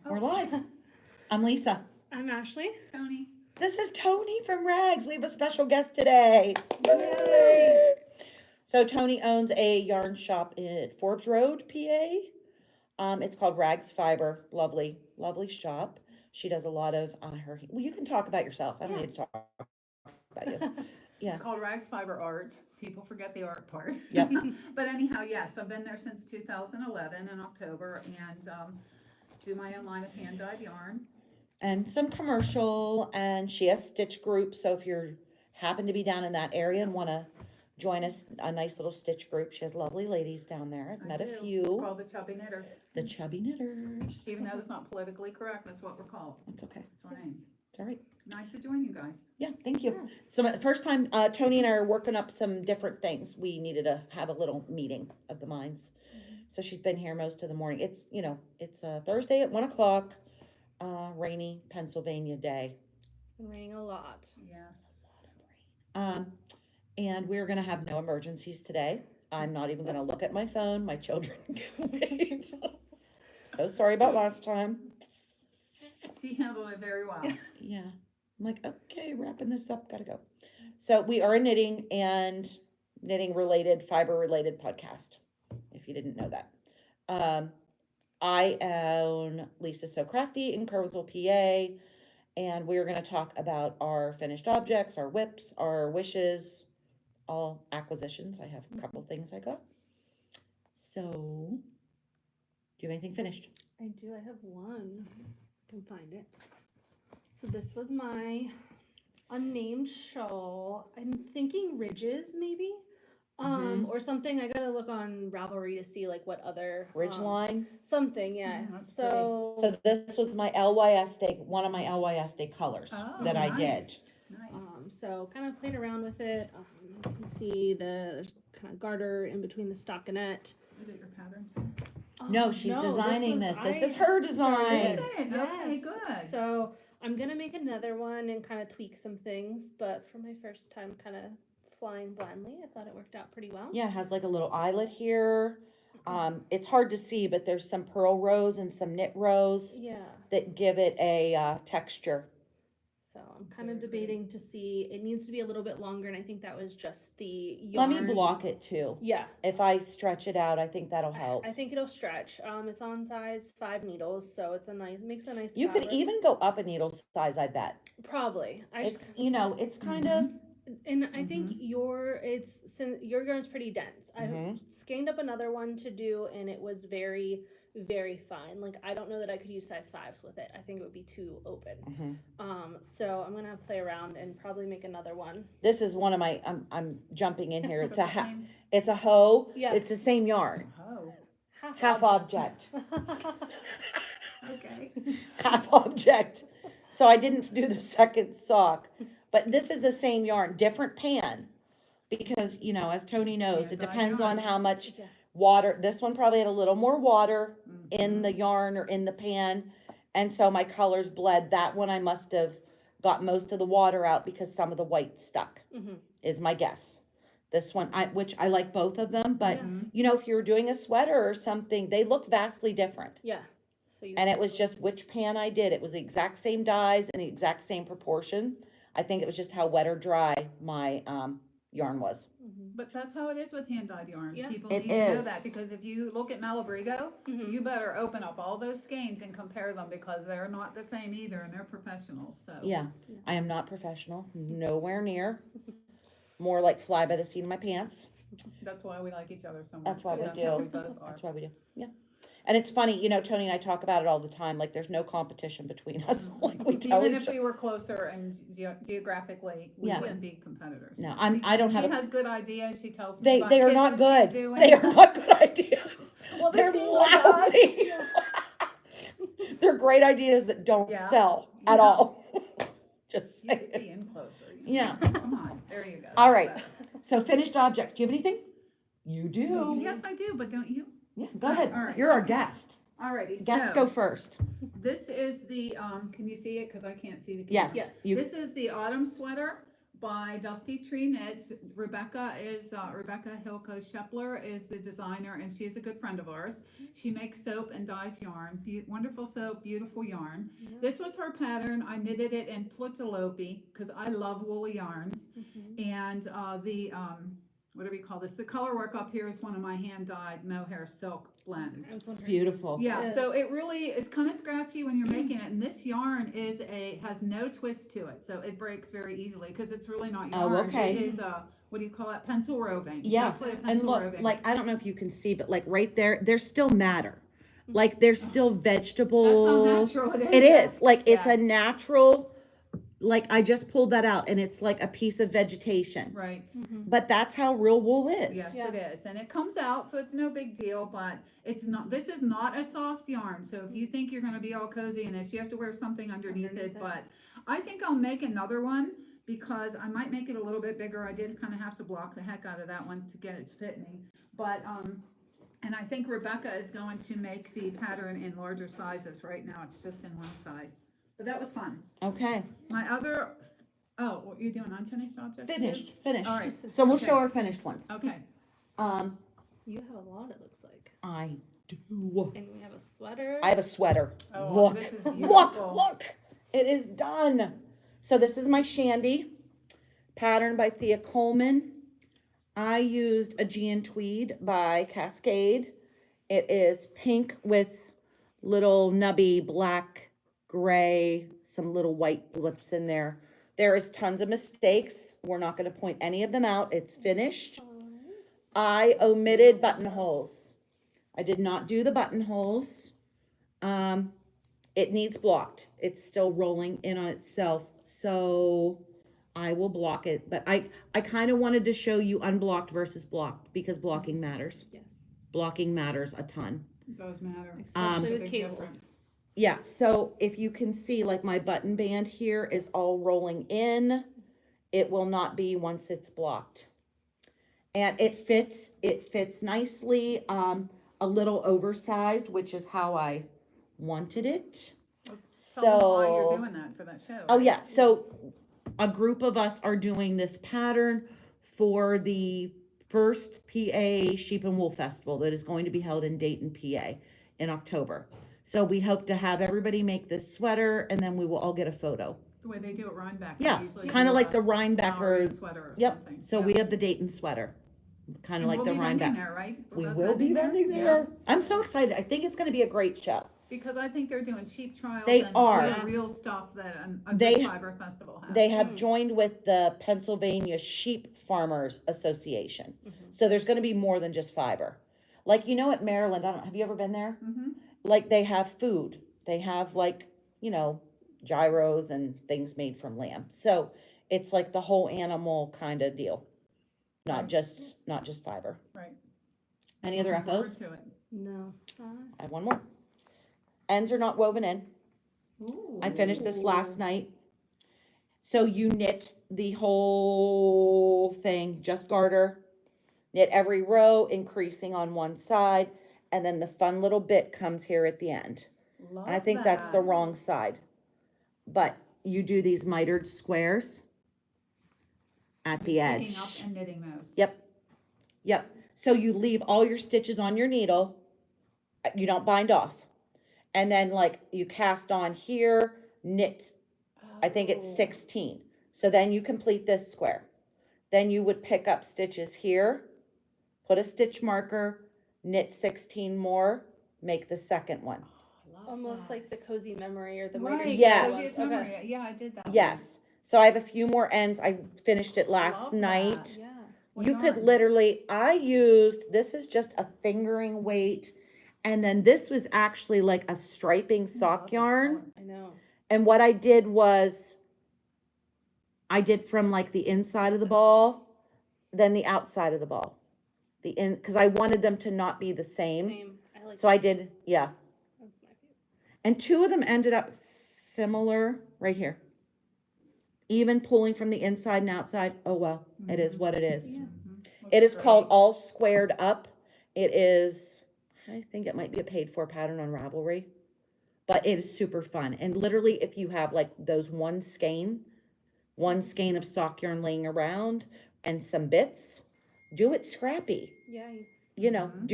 We're live. I'm Lisa. I'm Ashley. Tony. This is Tony from Rags. We have a special guest today. Yay. So Tony owns a yarn shop at Forbes Road, PA. It's called Rags Fiber. Lovely, lovely shop. She does a lot of well, you can talk about yourself. I don't need to talk about you. Yeah. It's called Rags Fiber Art. People forget the art part. Yep. But anyhow, yes, I've been there since 2011 in October and do my own line of hand-dyed yarn. And some commercial, and she has stitch groups. So if you happen to be down in that area and want to join us, a nice little stitch group, she has lovely ladies down there. I've met a few. Called the Chubby Knitters. The Chubby Knitters. Even though it's not politically correct, that's what we're called. That's okay. That's our name. It's all right. Nice to join you guys. Yeah, thank you. Yes. So the first time Tony and I are working up some different things. We needed to have a little meeting of the minds. So she's been here most of the morning. It's, it's a Thursday at 1:00, rainy Pennsylvania day. It's been raining a lot. Yes. And we're going to have no emergencies today. I'm not even going to look at my phone. My children can wait. So sorry about last time. She handled it very well. Yeah. I'm like, okay, wrapping this up, gotta go. So we are a knitting and knitting related, fiber related podcast, if you didn't know that. I own Lisa So Crafty in Kerwinsville, PA, and we're gonna talk about our finished objects, our whips, our wishes, all acquisitions. I have a couple things I got. So, do you have anything finished? I do. I have one. I can find it. So this was my unnamed shawl. I'm thinking ridges, maybe, or something. I gotta look on Ravelry to see like what other Ridgeline. something. Yeah. That's So this was my LYS Day, one of my LYS Day colors Oh, that I nice. did. Nice. So kind of played around with it. You can see the kind of garter in between the stockinette. Is it your patterns? No, she's designing this. This is her Is design. it? Okay, good. So I'm gonna make another one and kind of tweak some things, but for my first time kind of flying blindly, I thought it worked out pretty well. Yeah, it has like a little eyelet here. It's hard to see, but there's some purl rows and some knit rows Yeah. that give it a texture. So I'm kind of Very pretty. debating to see, it needs to be a little bit longer, and I think that was just the Let yarn. me block it too. Yeah. If I stretch it out, I think that'll help. I think it'll stretch. It's on size 5 needles, so it's makes a nice You could fabric. even go up a needle size, I bet. Probably. It's, it's kind of, And I think your yarn's pretty dense. I Mhm. scanned up another one to do, and it was very, very fine. Like I don't know that I could use size 5s with it. I think it would be too open. So I'm gonna play around and probably make another one. this is one of my, I'm jumping in here. It's a, Same- it's a hoe. Yeah. It's the same yarn. Oh, Half object. okay. Half object. So I didn't do the second sock, but this is the same yarn, different pan. Because, as Tony knows, it Yeah, dry depends on yarns. how much Yeah. water. This one probably had a little more water Mm-hmm. in the yarn or in the pan. And so my colors bled. That one I must have got most of the water out because some of the white stuck, Mhm. is my guess. This one, which I like both of them, but Yeah. if you were doing a sweater or something, they look vastly different. Yeah. So you And it was just which pan I did. It was the exact same dyes and the exact same proportion. I think it was just how wet or dry my yarn was. But that's how it is with hand-dyed yarn. Yeah. People It need to know is. that because if you look at Malabrigo, Mhm. you better open up all those skeins and compare them because they're not the same either and they're professionals, so. Yeah, I am not professional, nowhere near. More like fly by the seat of my pants. That's why we like each other so much. That's why we 'cause do. how we both are. That's why we do. Yeah. And it's funny, Tony and I talk about it all the time. Like there's no competition between us. Like we tell Even each if other. we were closer and geographically, we Yeah. wouldn't be competitors. No, She- I don't have She a- has good ideas. She tells me They about they are kits not that she's good. doing. They are not good ideas. Well, they They're seem like us. lousy. They're great ideas that don't Yeah. sell at Yeah. all. Just You could saying. be in closer. Yeah. Come on, there you go. All right. That's So finished objects. Do you have anything? You do. better. Yes, I do, but don't you? Yeah, go ahead. All right. You're our guest. Alrighty, Guests so go first. this is the, can you see it? Cause I can't see the camera. Yes. Yes. You, This is the autumn sweater by Dusty Tree Knits. Rebecca Hilko Shepler is the designer, and she is a good friend of ours. She makes soap and dyes yarn. Wonderful soap, beautiful yarn. Yeah. This was her pattern. I knitted it in Plutalope because I love woolly yarns. And what do we call this? The color work up here is one of my hand dyed mohair silk blends. Beautiful. Yeah, so it really is kind of scratchy when you're making it, and this yarn has no twist to it, so it breaks very easily because it's really not Oh, yarn. okay. It is what do you call it? Pencil roving. It's Yeah, actually a And pencil look, roving. like, I don't know if you can see, but like right there, there's still matter. Like there's still That's vegetable. how natural it is. It is, like, it's a Yes. natural, like, I just pulled that out and it's like a piece of vegetation. Right. But that's how real wool is. Yes, Yeah. it is, and it comes out, so it's no big deal. But it's not. This is not a soft yarn. So if you think you're going to be all cozy in this, you have to wear something underneath it. But I think I'll make another one because I might make it a little bit bigger. I did kind of have to block the heck out of that one to get it to fit me. But and I think Rebecca is going to make the pattern in larger sizes. Right now, it's just in one size. But that was fun. Okay, My other. Oh, what are you doing? Unfinished objects? too? finished. All right. So we'll Okay. show our finished ones. Okay. You have a lot, it looks like. I do. And we have a sweater. I have a sweater. Oh, Look, this is look, beautiful. look. It is done. So this is my shandy pattern by Thea Coleman. I used Aegean Tweed by Cascade. It is pink with little nubby black, gray, some little white blips in there. There is tons of mistakes. We're not going to point any of them out. It's finished. I omitted buttonholes. I did not do the buttonholes. It needs blocked. It's still rolling in on itself, so I will block it. But I kind of wanted to show you unblocked versus blocked because blocking matters. Yes. Blocking matters a ton. It does matter. Especially with Big cables. difference. Yeah, so if you can see, like my button band here is all rolling in. It will not be once it's blocked. And it fits nicely, a little oversized, which is how I wanted it. Tell them why you're So, doing that for that show. oh right? yeah, so a group of us are doing this pattern for the first PA Sheep and Wool Festival that is going to be held in Dayton, PA in October. So we hope to have everybody make this sweater and then we will all get a photo. The way they do it Rhinebeck. Yeah, they usually kind do of like a the flowery Rhinebecker. sweater or Yep, something. so Yeah. we have the Dayton sweater, kind And of like we'll the be vending Rhinebeck. there, right? We We're will be vending there. Yeah. I'm so excited. I think it's going to be a great show. Because I think they're doing sheep trials They and all are. the real stuff that a They- good fiber festival has. They have joined with the Pennsylvania Sheep Farmers Association. So there's going to be more than just fiber. Like, you know, at Maryland, I don't, have you ever been there? Mhm. Like they have food. They have like, you know, gyros and things made from lamb. So it's like the whole animal kind of deal. Not Right. just fiber. Right. Any other Looking forward FOs? to it. No. I have one more. Ends are not woven in. I finished this last night. So you knit the whole thing, just garter, knit every row, increasing on one side, and then the fun little bit comes here at the end. Love And I think that's the that. wrong side. But you do these mitered squares at the Picking up edge. and knitting those. Yep. So you leave all your stitches on your needle. You don't bind off. And then like you cast on here, knit, I think it's 16. So then you complete this square. Then you would pick up stitches here, put a stitch marker, knit 16 more, make the second one. Love Almost that. like the cozy memory or the Right. mitered Yes. square Coziest ones. memory. Yeah, I did that. one. Yes. So I have a few more ends. I finished it last Love that. night. Yeah. What You could yarn? literally, I used, this is just a fingering weight. And then this was actually like a striping I love sock this yarn. color. I know. And what I did was, I did from like the inside of the ball, then the outside of the ball. Because I wanted them to not be the same. I like So I this. did, yeah. That's my favorite. And two of them ended up similar right here. Even pulling from the inside and outside. Oh, well, it is what it is. Yeah. It is Looks called great. All Squared Up. It is, I think it might be a paid for pattern on Ravelry, but it is super fun. And literally, if you have like those one skein, one skein of sock yarn laying around and some bits, do it scrappy. Yeah. You know, Mhm.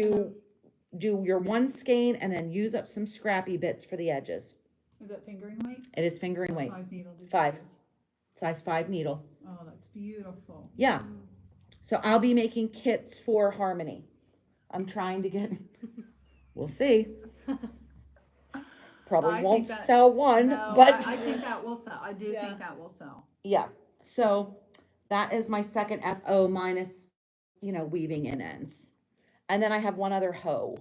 do your one skein and then use up some scrappy bits for the edges. Is that fingering weight? It is fingering What weight, size needle did you 5. use? Size 5 needle. Oh, that's beautiful. Yeah. Mm. So I'll be making kits for Harmony. I'm trying to get, we'll see. Probably I won't think that- sell one, No, but I think that will sell. I do Yeah. think that will sell. yeah. So that is my second FO minus, you know, weaving in ends. And then I have one other hoe,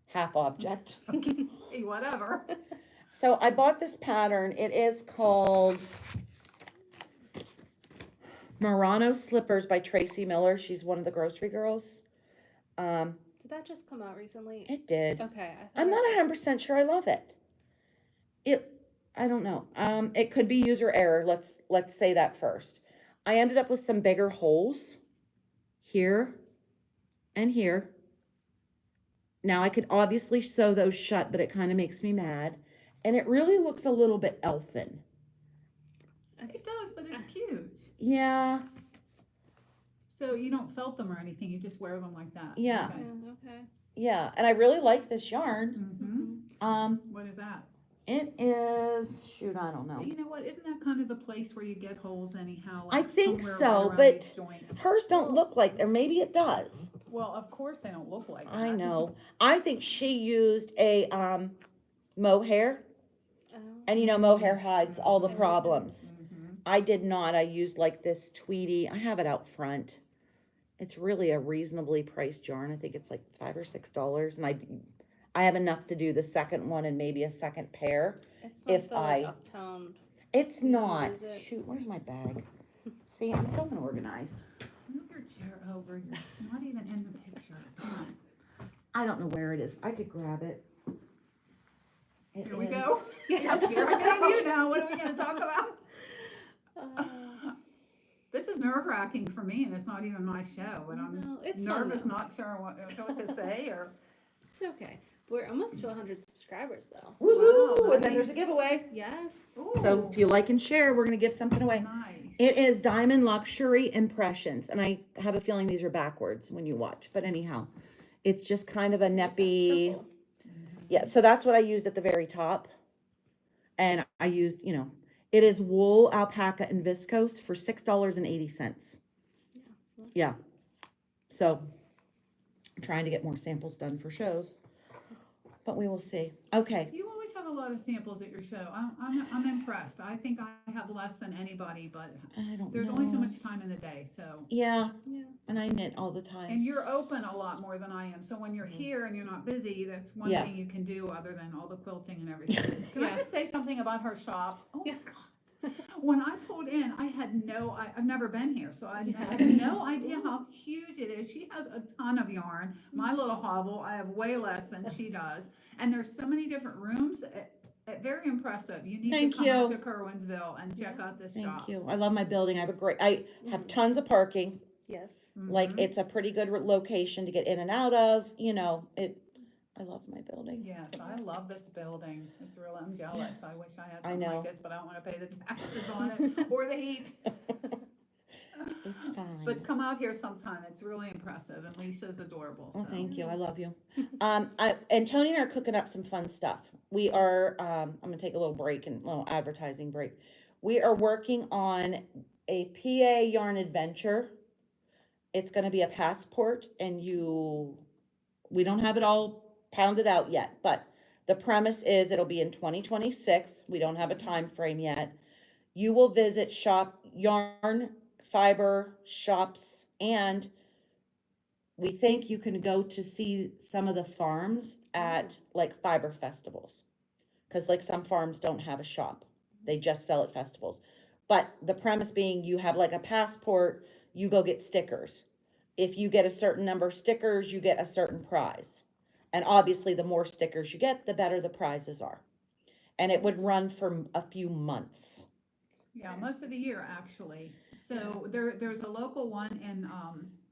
half object. Hey, whatever. So I bought this pattern. It is called Murano Slippers by Tracy Miller. She's one of the grocery girls. Did that just come out recently? It did. Okay. I thought I'm I not saw- 100% sure I love it. I don't know. It could be user error. Let's say that first. I ended up with some bigger holes here and here. Now I could obviously sew those shut, but it kind of makes me mad. And it really looks a little bit elfin. It does, but it's cute. Yeah, So you don't felt them or anything, you just wear them like that. Yeah. Okay. Yeah, okay. yeah. And I really like this yarn. Mm-hmm. What is that? It is, shoot, I don't know. You know what, isn't that kind of the place where you get holes anyhow? I like think somewhere so, right around but these joints? Hers don't look like, or maybe it does. Well, of course they don't look like that. I know. I think she used a mohair, Oh. and you know mohair hides all the problems. Mhm. I did not. I used like this Tweety. I have it out front. It's really a reasonably priced yarn. I think it's like $5 or $6, and I have enough to do the second one and maybe a second pair. It's not if the, like, I- uptoned. It's No, not. is it? Shoot, where's my bag? See, I'm so unorganized. Move your chair over, you're not even in the picture, come on. I don't know where it is. I could grab it. It Here we is- go. Yes, here we go, you now, what are we gonna talk about? This is nerve wracking for me, and it's not even my show, and I'm No, it's fun, nervous, though. not sure what to say, or, It's okay. We're almost to 100 subscribers though. Woohoo! Wow, And then there's a nice. giveaway. Yes. So ooh, if you like and share, we're gonna give something away. nice. It is Diamond Luxury Impressions, and I have a feeling these are backwards when you watch, but anyhow, it's just kind of a neppy. Purple. Yeah, so that's what I used at the very top. And I used, you know, it is wool, alpaca, and viscose for $6.80. Yeah, so Yeah. So I'm trying to get more samples done for shows, but we will see. Okay. You always have a lot of samples at your show, I'm impressed, I think I have less than anybody, but I don't there's know. only so much time in the day, so. Yeah, yeah. and I knit all the time. And you're open a lot more than I am, so when you're here and you're not busy, that's one Yeah. thing you can do other than all the quilting and everything. Can I Yeah. just say something about her shop? Oh my Yeah. God. When I pulled in, I've never been here, so I Yeah. had no idea how huge it is. She has a ton of yarn. My little hovel, I have way less than she does. And there's so many different rooms, very impressive. You need Thank to come up you. to Kerwinsville and check out this shop. Thank you. I love my building. I have tons of parking. Yes. Like Mhm. it's a pretty good location to get in and out of, you know, I love my building. Yes, I love this building. It's real, I'm jealous. I wish I had I something know. like this, but I don't wanna pay the taxes on it or the heat. It's fine. But come out here sometime. It's really impressive and Lisa's adorable, Well, so. thank you. I love you. And Tony and I are cooking up some fun stuff. We are, I'm gonna take a little break and, little advertising break. We are working on a PA yarn adventure. It's gonna be a passport and we don't have it all pounded out yet, but the premise is it'll be in 2026. We don't have a time frame yet. You will visit shop yarn, fiber shops, and we think you can go to see some of the farms at like fiber festivals. Cause like some farms don't have a shop. They just sell at festivals. But the premise being you have like a passport, you go get stickers. If you get a certain number of stickers, you get a certain prize. And obviously the more stickers you get, the better the prizes are. And it would run for a few months. Yeah, most of the year, actually. So there's a local one in,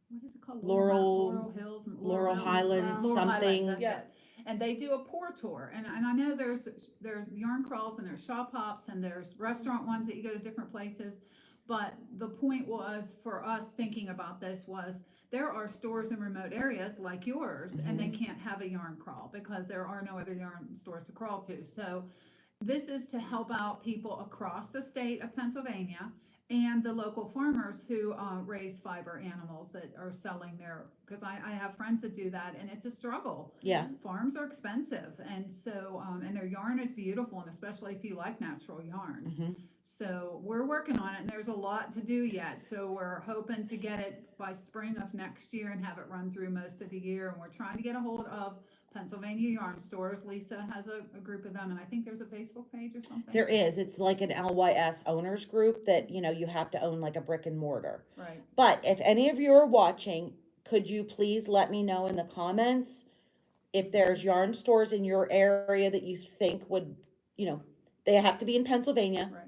what is it called? Laurel Hills? Laurel Highlands, Laurel Highlands, something. that's Yeah. it. And they do a pour tour, and I know there are yarn crawls and there's shop hops and there's restaurant ones that you go to different places. But the point was for us thinking about this was there are stores in remote areas like yours, and they can't have a yarn crawl because there are no other yarn stores to crawl to. So this is to help out people across the state of Pennsylvania and the local farmers who raise fiber animals that are selling their, because I have friends that do that, and it's a struggle. Yeah. Farms are expensive, and so, and their yarn is beautiful, and especially if you like natural yarns. Mhm. So we're working on it, and there's a lot to do yet. So we're hoping to get it by spring of next year and have it run through most of the year. And we're trying to get a hold of Pennsylvania yarn stores. Lisa has a group of them, and I think there's a Facebook page or something. There is. It's like an LYS owners group that, you have to own like a brick and mortar. Right. But if any of you are watching, could you please let me know in the comments if there's yarn stores in your area that you think would, they have to be in Pennsylvania Right.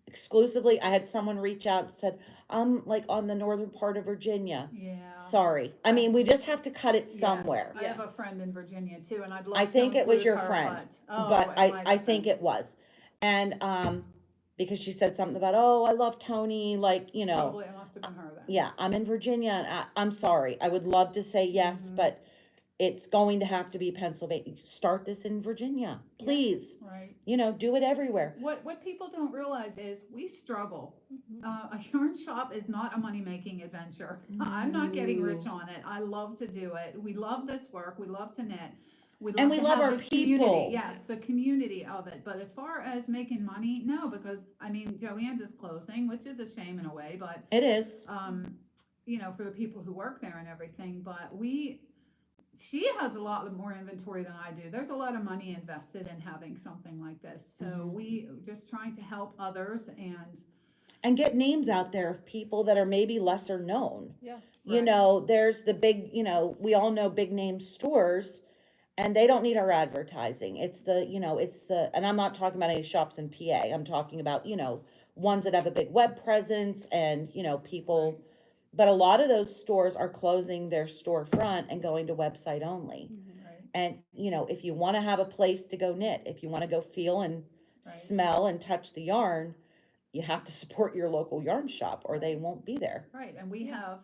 exclusively. I had someone reach out and said, I'm like on the northern part of Virginia. Yeah. Sorry. I mean, we just have to cut it Yes. somewhere. I have a friend in Virginia too, and I'd love I to think it was include your her, friend, but, but it might I have think been. it was. And, because she said something about, oh, I love Tony, like, Probably, it must have been her then. yeah, I'm in Virginia and I'm sorry. I would love to say yes, Mhm. but it's going to have to be Pennsylvania. Start this in Virginia, Yeah. please. Right. Do it everywhere. What people don't realize is we struggle. Mhm. A yarn shop is not a money-making adventure. I'm not getting rich on it. I love to do it. We love this work. We love to knit. And we to love have our this community. people. Yes, the community of it. But as far as making money, no, because I mean, Joanne's is closing, which is a shame in a way, but It is. for the people who work there and everything. But she has a lot more inventory than I do. There's a lot of money invested in having something like this. So Mhm. we just trying to help others And get names out there of people that are maybe lesser known. Yeah. Right. There's the big, we all know big name stores and they don't need our advertising. And I'm not talking about any shops in PA. I'm talking about, ones that have a big web presence and, people. But a lot of those stores are closing their storefront and going to website only. Mhm. Right. And, if you want to have a place to go knit, if you want to go feel and Right. smell and touch the yarn, you have to support your local yarn shop or they Right. won't be there. Right, and we Yeah. have,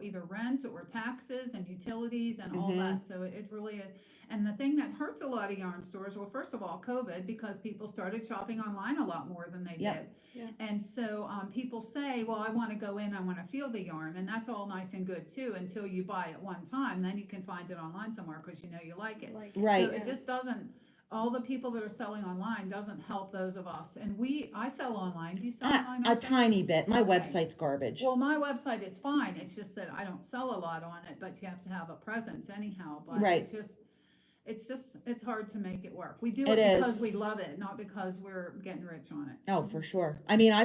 either rent or taxes and utilities and all Mhm. that, so it really is. And the thing that hurts a lot of yarn stores, well, first of all, COVID, because people started shopping online a lot more than they Yeah. did. Yeah. And so, people say, well, I wanna go in, I wanna feel the yarn, and that's all nice and good too, until you buy it one time, then you can find it online somewhere, cause you know you like it. Like, Right. So it just doesn't, all the people that are selling online doesn't help those of us, and I sell online, do you sell online A also? tiny bit. My Okay. website's garbage. Well, my website is fine, it's just that I don't sell a lot on it, but you have to have a presence anyhow, but Right. it's hard to make it work. We do It it because we is. love it, not because we're getting rich on it. Oh, for sure. I mean, I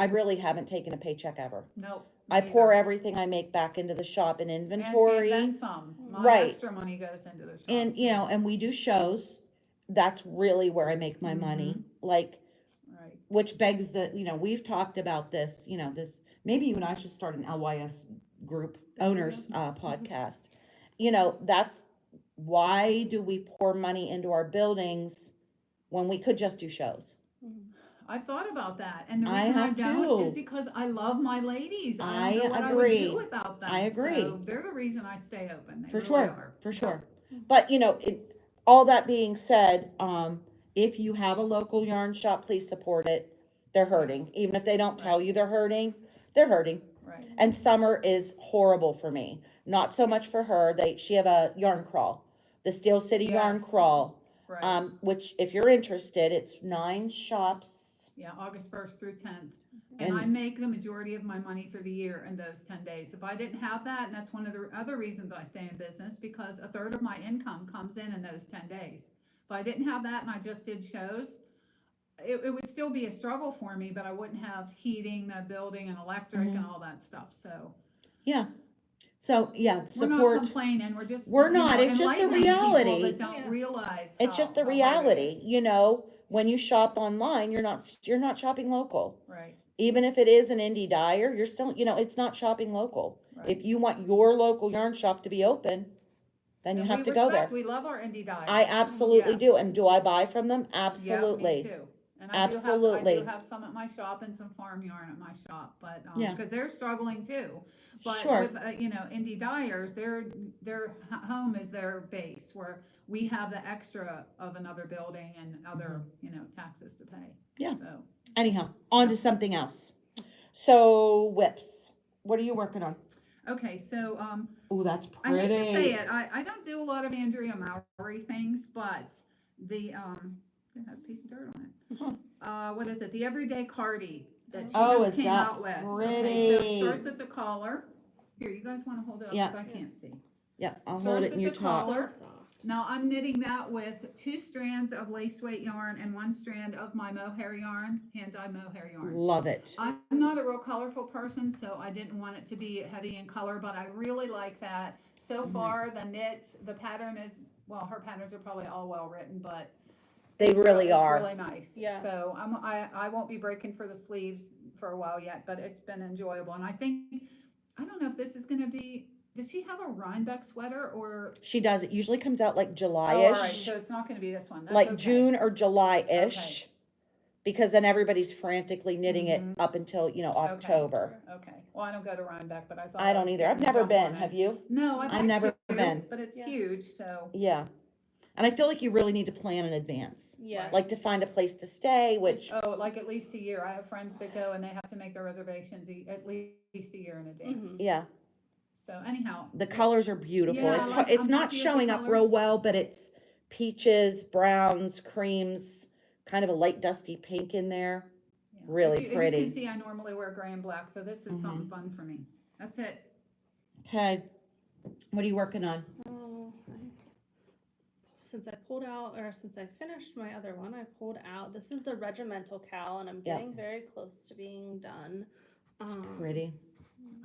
really haven't taken a paycheck ever. Nope. I neither. pour everything I make back into the shop in And inventory. then some, my Right. extra money goes into the shop. And, too. and we do shows. That's really where I make my money. Like, Right, which begs we've talked about this, maybe you and I should start an LYS group owners, podcast. That's why do we pour money into our buildings when we could just do shows? Mhm. I've thought about that, and the I reason I have don't is too. because I love my ladies. I don't know what I would agree. do without them. I agree. So they're the reason I stay open. They For really sure, are. for Yeah. sure. But, all that being said, if you have a local yarn shop, please support it. They're hurting. Yes. Even if they don't tell Right. you they're hurting, they're hurting. Right. And summer is horrible for me. Not so much for her. She have a yarn crawl, the Steel City Yarn Yes. Crawl. Right. Which if you're interested, it's 9 shops. Yeah, August 1st through 10th. And- And I make the majority of my money for the year in those 10 days. If I didn't have that, and that's one of the other reasons I stay in business, because a third of my income comes in those 10 days. If I didn't have that and I just did shows, it would still be a struggle for me, but I wouldn't have heating, the building and electric and all that stuff, so. Yeah. So yeah, We're not support. complaining, we're just. We're not, it's just the enlightening people reality. That don't Yeah. realize. It's just the how hard it reality. is. When you shop online, you're not shopping local. Right, Even if it is an indie dyer, you're still, it's not shopping local. right. If you want your local yarn shop to be open, then you And have we to go there. respect- We love our indie dyers. I absolutely do. Yes. And do I buy from them? Yeah, Absolutely. me too. And I do Absolutely. have some at my shop and some farm yarn at my shop, but, Yeah. because they're struggling too. But Sure. with, indie dyers, their home is their base, where we have the extra of another building and other, taxes to pay. Mm-hmm. Yeah. So, Anyhow, on to something else. So whips, what are you working on? okay, so, Oh, that's I hate to say pretty. it, I don't do a lot of Andrea Mowry things, but it has a piece of dirt on it. What is it? The Everyday Cardi that she Oh, just is came that out with. Okay, so pretty? it starts at the collar. Here, you guys wanna hold it up, Yeah. cause I can't see. Yeah, I'll hold Starts it and at you the talk. collar. So soft. Now I'm knitting that with 2 strands of lace weight yarn and 1 strand of my mohair yarn, hand-dyed mohair yarn. Love it. I'm not a real colorful person, so I didn't want it to be heavy in color, but I really like that. So far, the pattern is, well, her patterns are probably all well written, but They really are. It's really nice. Yeah. So I won't be breaking for the sleeves for a while yet, but it's been enjoyable. And I don't know if this is gonna be, does she have a Rhinebeck sweater or? She does. It usually comes out like Oh, all right, July-ish, so it's not gonna be this one. That's like okay. June or July-ish. Okay. Because then everybody's frantically knitting it Mhm. up until, October. Okay, well, I don't go to Rhinebeck, but I thought. I don't would either. get I've and never jump been. on it. Have you? No, I've I'd never like to, been. but it's Yeah. huge, so. Yeah. And I feel like you really need to plan in advance. Yeah. Like to find a place to stay, which, Oh, like at least a year. I have friends that go and they have to make their reservations at least a year in advance. Mhm. yeah, So anyhow. the colors are beautiful. Yeah, It's, I'm it's not happy with the showing up real colors. well, but it's peaches, browns, creams, kind of a light dusty pink in there. Yeah. Really As you pretty. can see, I normally wear gray and black, so this is something fun for me. That's it. Okay. What are you working on? Oh, since I finished my other one, I pulled out, this is the regimental cowl, and I'm Yeah. getting very close to being done. It's pretty.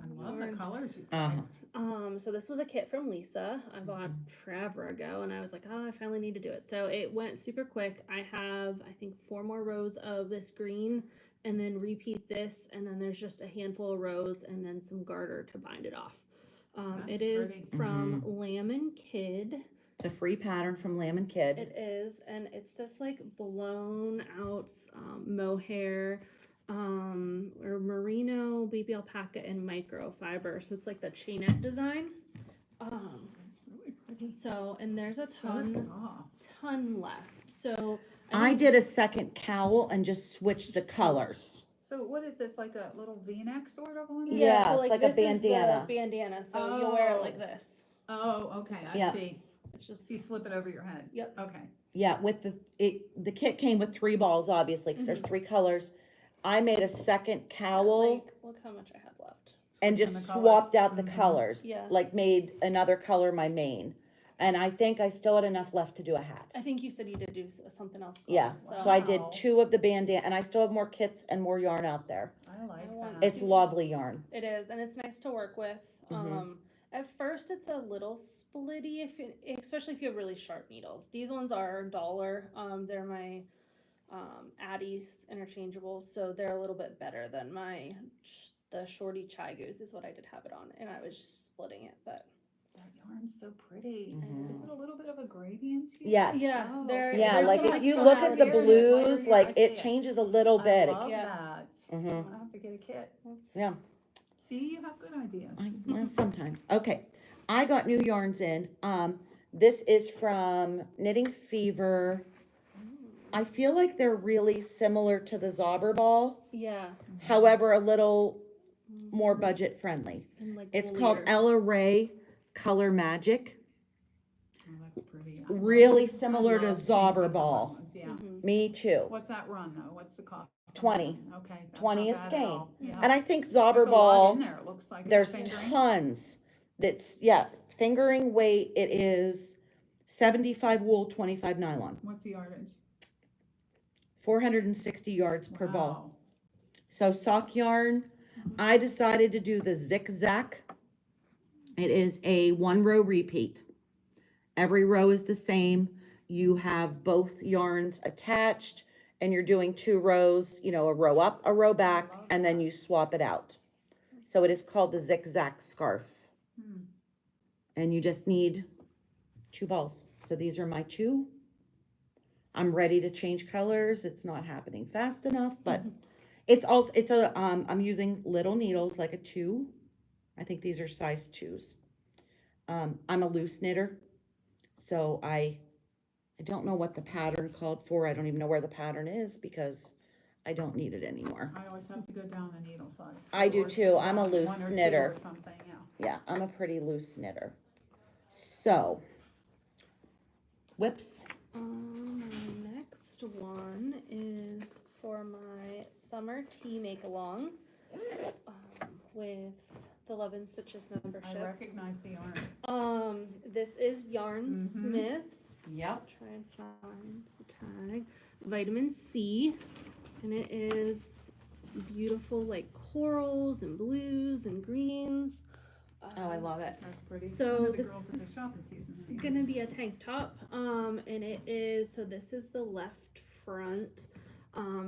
I love the Lord. colors you Uh-huh. picked. So this was a kit from Lisa. I bought forever ago, and I was like, oh, I finally need to do it. So it went super quick. I have, I think, 4 more rows of this green, and then repeat this, and then there's just a handful of rows, and then some garter to bind it off. That's It is pretty. from Lamb and Kid. It's a free pattern from Lamb and Kid. It is, and it's this like blown out mohair or merino, baby alpaca, and microfiber. So it's like the chainette design. Really pretty. So, and there's a So ton soft. left. So I did a second cowl and just switched the colors. So what is this, like a little V-neck sort of on it? Yeah, so it's like a this is the bandana. bandana. So you'll wear it Oh. like this. Oh, okay, Yeah. I see. It's just So you slip it over your head? Yep. Okay. Yeah, with the kit came with 3 balls, obviously, because there's 3 colors. I made a second cowl like, look how much I have left. and switching just the colors. swapped out the Mhm. colors. Yeah. Like made another color my main. And I think I still had enough left to do a hat. I think you said you did do something else. Yeah, So, so I did Wow. 2 of the bandana, and I still have more kits and more yarn out there. I like I want that. It's lovely yarn. it is, and it's nice to work with. Mhm. At first, it's a little splitty, especially if you have really sharp needles. These ones are $1. They're my Addie's interchangeables, so they're a little bit better than the Shorty Chai Goose is what I did have it on, and I was just splitting it, but That yarn's so pretty. Mhm. Is it a little bit of a gradient here? Yes. yeah, Oh, there. okay. Yeah, there's like some, if you look at the tonality to it. blues, Yeah, I like see it it. changes a little I bit. love Yeah. that. Mhm. I have to get a kit. Yeah. See, you have good ideas. Well, sometimes. Okay. I got new yarns in. This is from Knitting Fever. I feel like they're really similar to the Zauber Ball, Yeah, however, a little more budget friendly. and like It's called layers. Ella Ray Color Magic. Oh, that's pretty. Really I similar to love Zauber changing ball. color ones, Yeah. Mhm. Me too. What's that run though? What's the cost? 20. Okay. that's 20 not is bad at skein. all. Yeah. And I think There's Zauber a lot Ball, in there, it looks like. there's Fingering. tons. Fingering weight, it is 75 wool, 25 nylon. What's the yardage? 460 yards per ball. Wow. So sock yarn, I decided to do the zigzag. It is a 1 row repeat. Every row is the same. You have both yarns attached and you're doing 2 rows, a row up, a row back, and then you swap it out. So it is called the zigzag scarf. Hmm. And you just need 2 balls. So these are my 2. I'm ready to change colors. It's not happening fast enough, but Mhm. it's also, it's a, I'm using little needles, like a 2. I think these are size 2s. I'm a loose knitter, so I don't know what the pattern called for. I don't even know where the pattern is because I don't need it anymore. I always have to go down the needle size. I do Or too. I'm a one loose or two knitter. or something, yeah. Yeah, I'm a pretty loose knitter. So, whips. My next one is for my summer tea make along with the Love and Stitches I membership. recognize the yarn. This is Yarn Mhm. Smiths. Yep. Try and find the tag. Vitamin C, and it is beautiful, like corals and blues and greens. Oh, I love it. That's pretty. So One of the this girls at the is shop is using it. Gonna be a tank top, and it is, so this is the left front.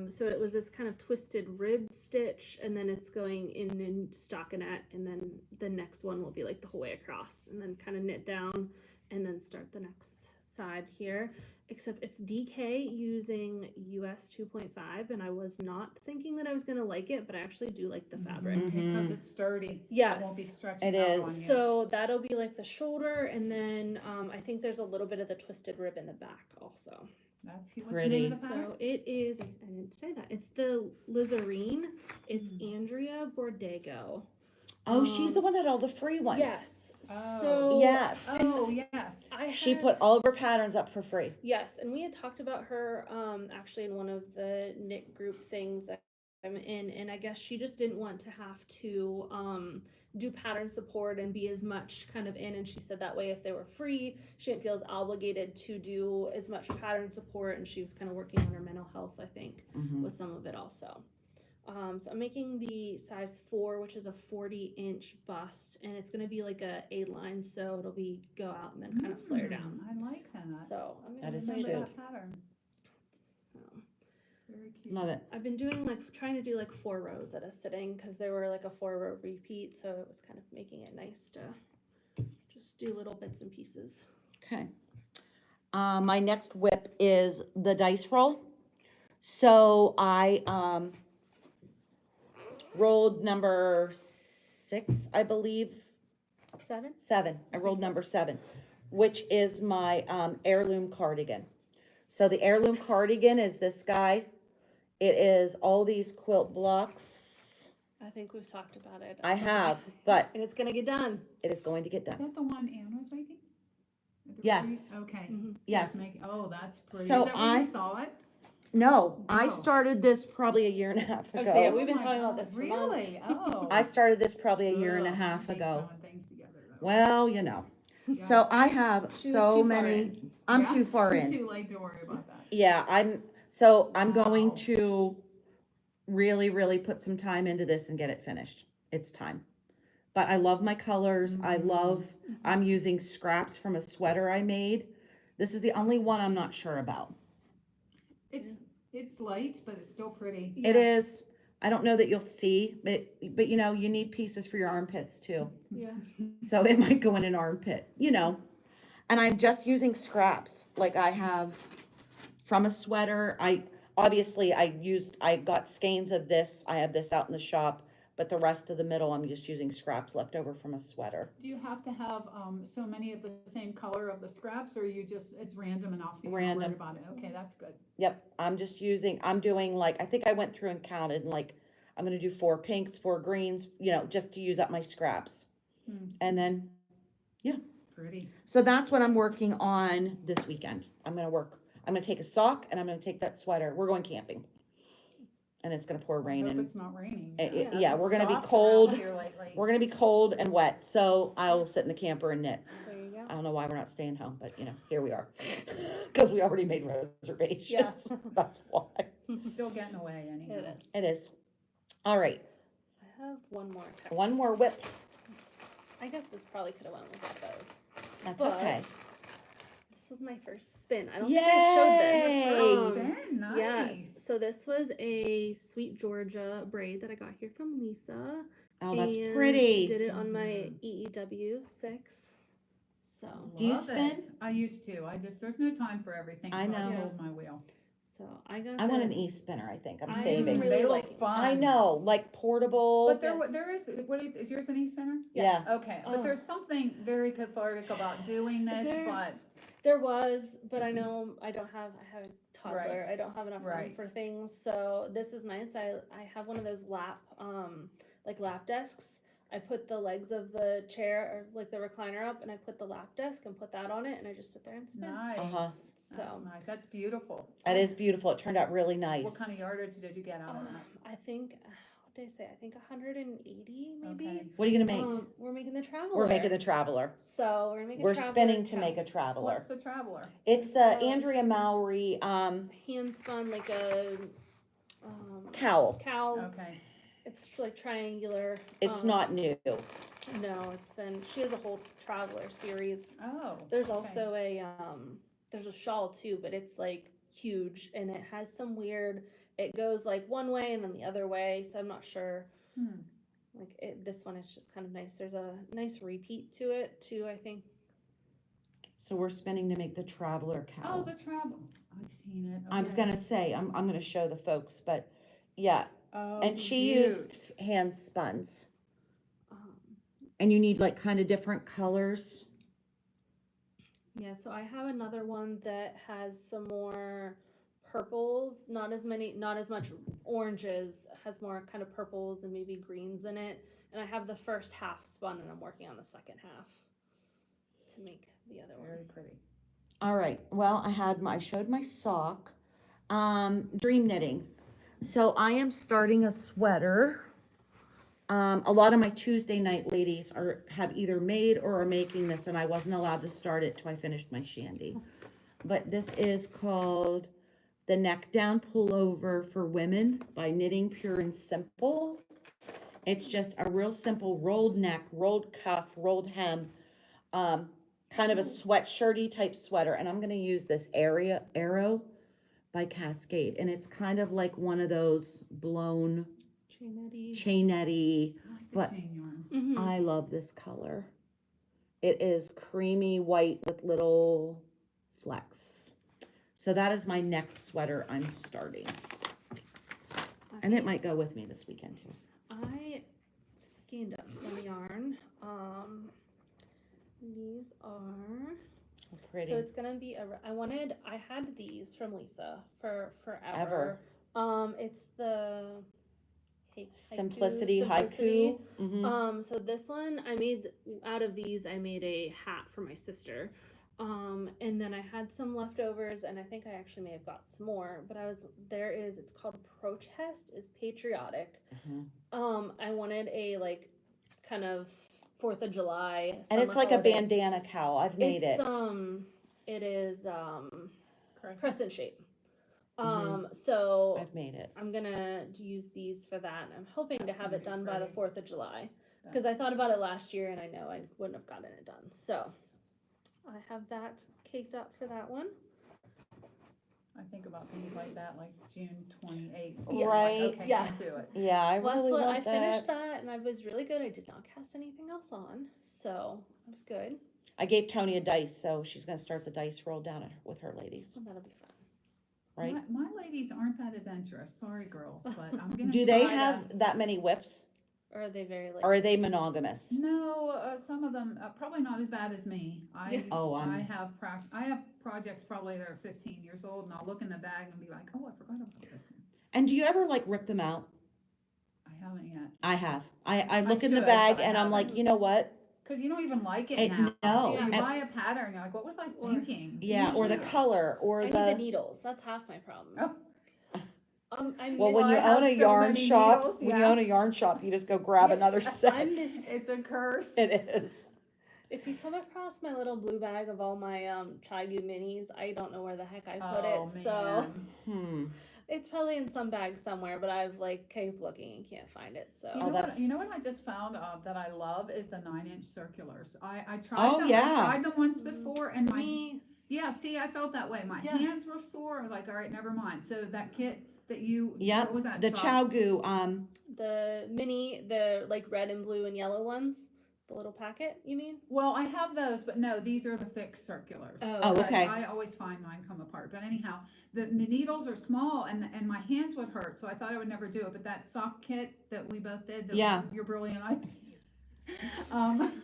So it was this kind of twisted rib stitch, and then it's going in stockinette, and then the next one will be like the whole way across, and then kind of knit down, and then start the next side here. Except it's DK using US 2.5, and I was not thinking that I was gonna like it, but I actually do like the fabric. Because it's sturdy. Yes. It won't be stretching It out on is. you. So that'll be like the shoulder, and then I think there's a little bit of the twisted rib in the back also. That's what's the Pretty. name of the pattern? So it is, I didn't say that, it's the Lizarine. It's Andrea Bordego. Oh, she's the one that had all the free ones. Yes. Oh. So Yes. Oh, yes. She put all of her patterns up for free. Yes, and we had talked about her actually in one of the knit group things that I'm in, and I guess she just didn't want to have to do pattern support and be as much kind of in, and she said that way if they were free, she didn't feel as obligated to do as much pattern support, and she was kind of working on her mental health, I think, Mhm. with some of it also. So I'm making the size 4, which is a 40-inch bust, and it's gonna be like a A-line, so it'll be go out and then kind of flare down. I like that. So I'm That gonna is Remember cute. that pattern. um, Very cute. Love it. I've been doing trying to do 4 rows at a sitting because there were like a 4-row repeat, so it was kind of making it nice to just do little bits and pieces. Okay. My next whip is the dice roll. So I rolled number 6, I believe. 7? 7. I rolled number 7, which is my heirloom cardigan. So the heirloom cardigan is this guy. It is all these quilt blocks. I think we've talked about it. I have, but And it's gonna get done. it is going to get Is done. that the one Anne was making? Yes. Okay. Mhm. Yes. Oh, that's pretty. So Is that when you saw it? No, I No. started this probably a year and a half I was saying, ago. we've been Oh my talking about God, this for months. Really? Oh. I started this probably a year and a Ugh, half I hate ago. sewing things together, though. Well, you know. Yeah. So I have She was so too far many. in. I'm Yeah, too far you're in. too late to worry about that. Yeah, I'm going Wow. to really, really put some time into this and get it finished. It's time. But I love my colors. I'm using scraps from a sweater I made. This is the only one I'm not sure about. It's light, but it's still pretty. It is. I don't know that you'll see, but you know, you need pieces for your armpits too. Yeah. So it might go in an armpit, you know. And I'm just using scraps like I have from a sweater. I got skeins of this. I have this out in the shop, but the rest of the middle I'm just using scraps left over from a sweater. Do you have to have so many of the same color of the scraps, or it's random enough that you're not Random. worried about it? Okay, that's good. Yep, I'm doing I think I went through and counted I'm gonna do 4 pinks, 4 greens, you know, just to use up my scraps. And then, Pretty. so that's what I'm working on this weekend. I'm gonna take a sock and I'm gonna take that sweater. We're going camping. And it's gonna pour rain I hope and it's not raining. yeah, we're gonna be Soft cold. around here lately. We're gonna be cold and wet, so I'll sit in the camper and knit. There you go. I don't know why we're not staying home, but you know, here we are. Cause we already made reservations. Yeah. That's why. Still getting away anyhow. It is. It is. All right, I have one more. one more whip. I guess this probably could have went without those. That's But okay. This was my first spin. I don't think I showed Yay! this. Spin, nice. Yes. So this was a Sweet Georgia braid that I got here from Lisa. Oh, that's and pretty. Did it on my EEW 6. So, Do you Love spin? it. I used to. There's no time for everything, I so know. I sold my wheel. so I got I want the- an e-spinner, I think. I'm I am saving. really They look liking- fun. I know, like portable. But Yes. there is, what is yours an e-spinner? Yes. Okay, but Oh. there's something very cathartic about doing this, There- but There was, but I know I have a toddler. Right. I don't have enough room Right. for things. So this is nice. I have one of those like lap desks. I put the legs of the chair or like the recliner up, and I put the lap desk and put that on it, and I just sit there and spin. nice. Uh-huh. That's So- nice. That's beautiful. That is beautiful. It turned out really nice. What kind of yardage did you get out of that? I think what did I say? I think 180 maybe. Okay. What are you gonna make? We're making the traveler. We're making the Traveler. So we're gonna make a We're traveler spinning to cow- make a Traveler. What's the Traveler? It's the So- Andrea Mowry hand spun like a cowl. cowl. Okay. It's like triangular. It's not new. No, it's been. She has a whole traveler series. Oh. There's okay. also there's a shawl too, but it's like huge and it has some weird. It goes like one way and then the other way, so I'm not sure. Like this one is just kind of nice. There's a nice repeat to it too, I think. So we're spinning to make the Traveler Oh, cowl. the Traveler. I've seen it. I was Okay. gonna say, I'm gonna show the folks, but yeah. Oh, And she cute. used hand spuns. Um, And you need like kind of different colors. yeah, so I have another one that has some more purples, not as much oranges, has more kind of purples and maybe greens in it. And I have the first half spun and I'm working on the second half to make the other one. Very pretty. All right. Well, I showed my sock. Dream knitting. So I am starting a sweater. A lot of my Tuesday night ladies have either made or are making this, and I wasn't allowed to start it till I finished my shandy. But this is called the Neck Down Pullover for Women by Knitting Pure and Simple. It's just a real simple rolled neck, rolled cuff, rolled hem, kind of a sweatshirty type sweater. And I'm going to use this Arrow by Cascade. And it's kind of like one of those blown chainette-y. I like the But- chain yarns. Mhm. I love this color. It is creamy white with little flecks. So that is my next sweater I'm starting. And it might go with me this weekend too. I skinned up some yarn. These are Oh, pretty. so it's gonna be I had these from Lisa for Ever. forever. It's the Simplicity haiku. So this one I made out of these. I made a hat for my sister. And then I had some leftovers, and I think I actually may have got some more. But it's called Protest is Patriotic. Mhm. I wanted a like kind of 4th of July. And it's summer like a holiday. bandana cowl. I've made It's, it. It is Correct. crescent shape. Mhm. So I've made it. I'm gonna use these for that. And I'm hoping to That's have gonna it be done by the pretty. 4th of July. Because I thought about it last year and I know I wouldn't have gotten it done. So I have that caked up for that one. I think about things like that, like June 28th. Yeah. Right. Okay, Yeah. can't do it. Yeah, I Well, really that's what want I that. finished that and I was really good. I did not cast anything else on. So it was good. I gave Tony a dice, so she's gonna start the dice roll down with her ladies, So that'll be fun. right? My ladies aren't that adventurous. Sorry, girls, but I'm gonna. Do they try to- have that many whips, Or are they very like or are they monogamous? No, some of them probably not as bad as me. Yeah. Oh, I have projects probably that are 15 years old, and I'll look in the bag and be like, oh, I forgot about this one. And do you ever like rip them out? I haven't yet. I have. I look in the should, bag but I and I'm like, haven't. you know what? Because you don't even like it It- now. no. You And- buy a pattern, you're like, what was I thinking? Yeah, or the Usually- color, or I need the the. needles. That's half my problem. Oh. I'm Well, when I you have own a so yarn many shop, needles, when you yeah. own a yarn shop, you just go grab another set. I'm just It's a curse. It is. if you come across my little blue bag of all my Chigu minis, I don't know where the heck I put Oh, it. So man. it's probably in some bag somewhere, but I've like kept looking and can't find it. So You Oh, know, what, that's- you know what I just found that I love is the 9-inch circulars. I tried Oh, them. yeah. I tried them once before, and for my me, see, I felt that way. My Yeah. hands were sore. I was like, all right, never mind. So that kit that you, Yep, what was that? the soft- Chow Goo, the mini, the like red and blue and yellow ones, The little packet, you mean? Well, I have those, but no, these are the fixed circulars. Oh, Because okay. I always find mine come apart, but anyhow, the needles are small and my hands would hurt, so I thought I would never do it, but that sock kit that we both did, that Yeah. you're brilliant idea. Um,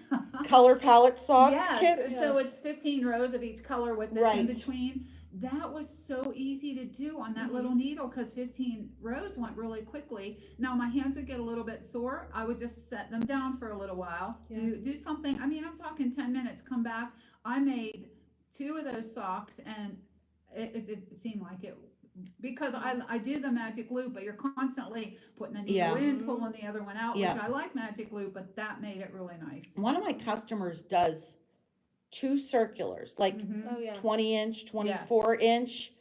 Color palette sock yes, kits? so it's 15 rows of each color with this in Right. between. That was so easy to do on that Mhm. little needle because 15 rows went really quickly. Now my hands would get a little bit sore. I would just set them down for a little while. Yeah. Do something. I mean, I'm talking 10 minutes. Come back. I made 2 of those socks, and it seemed like it because I do the magic loop, but you're constantly putting a needle Yeah. in, pulling the other one out. Yeah. Which I like magic loop, but that made it really nice. One of my customers does 2 circulars, like Mhm. Oh yeah. 20-inch, 24-inch,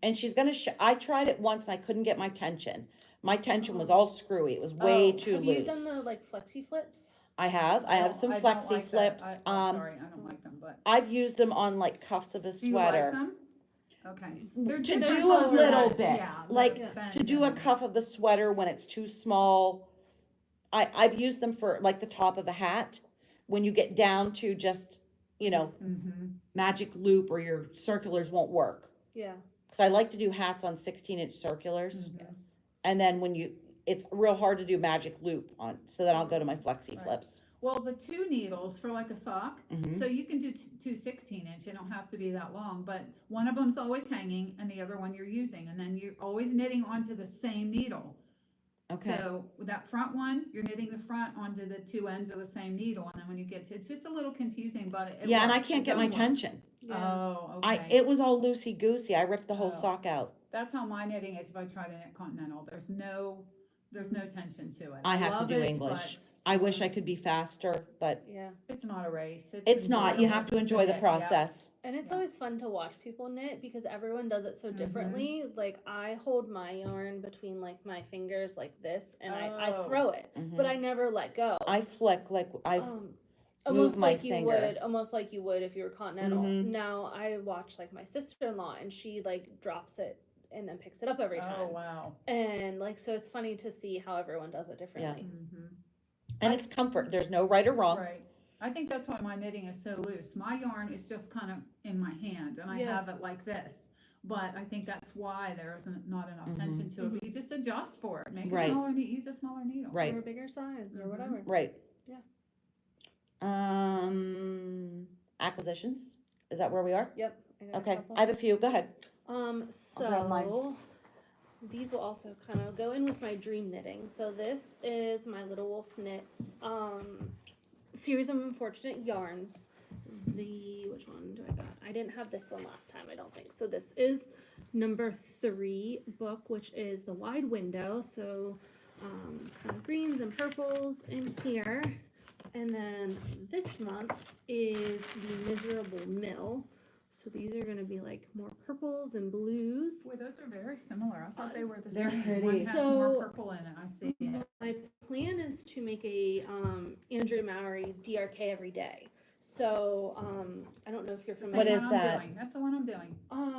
and she's gonna I tried it once and I couldn't get my tension. My tension was all screwy. It was way Oh, too Have loose. you done the like flexi flips? I have No, some I don't flexi like that. flips. I'm sorry, I don't like them, but. I've used them on like cuffs of a Do you like sweater. them? Okay. To They're do different a little colors, bit, yeah, like, they're bent to do a and- cuff of the sweater when it's too small. I've used them for like the top of a hat, when you get down to just, Mhm. magic loop or your circulars won't work. Yeah. Cause I like to do hats on 16-inch circulars. Mhm. Yes. And then it's real hard to do magic loop on, so then I'll go to my flexi Right. flips. Well, the 2 needles for like a sock, Mhm. so you can do 2 16-inch, they don't have to be that long, but one of them's always hanging and the other one you're using, and then you're always knitting onto the same needle. Okay, So with that front one, you're knitting the front onto the 2 ends of the same needle, and then when you get to, it's just a little confusing, but it yeah, and I works. can't It get my does work. tension. Yeah. Oh, I, okay. it was all loosey goosey. I ripped the whole Oh. sock out. That's how my knitting is if I try to knit continental. There's no tension to it. I have to love do it, English. but I wish I could be faster, but Yeah. it's not a race. it's not. You enjoyable have to just enjoy the knit, yeah. process. And it's Yeah. always fun to watch people knit because everyone does it so Mhm. differently. Like I hold my yarn between like my fingers like this and I Oh. throw it, Mhm. but I never let go. I flick like I've Almost my like you finger. would, almost like you would if you were continental. Mhm. Now I watch like my sister-in-law and she like drops it and then picks it up every Oh, time. wow. And like so it's funny to see how everyone does it differently. Mhm. and it's comfort. There's no right or wrong. Right. I think that's why my knitting is so loose. My yarn is just kind of in my hand and I Yeah. have it like this. But I think that's why there isn't not enough Mhm. tension to it. But you just adjust for it. Make Right. a smaller use a smaller needle. Right. Or bigger size or Mhm. whatever. Right. Yeah. Acquisitions. Is that where we are? Yep. I got a Okay, couple. I have a few. Go ahead. grab mine. So these will also kind of go in with my dream knitting. So this is my Little Wolf Knits series of unfortunate yarns. Which one do I got? I didn't have this one last time, I don't think. So this is number 3 book, which is the wide window. So kind of greens and purples in here. And then this month's is the Miserable Mill. So these are going to be like more purples and blues. Boy, those are very similar. I thought they were the They're same. pretty. One has So- more purple in it. I see it. My plan is to make a Andrea Mowry DRK every day. So I don't know if you're That's the What familiar. is one I'm that? doing. That's the one I'm doing.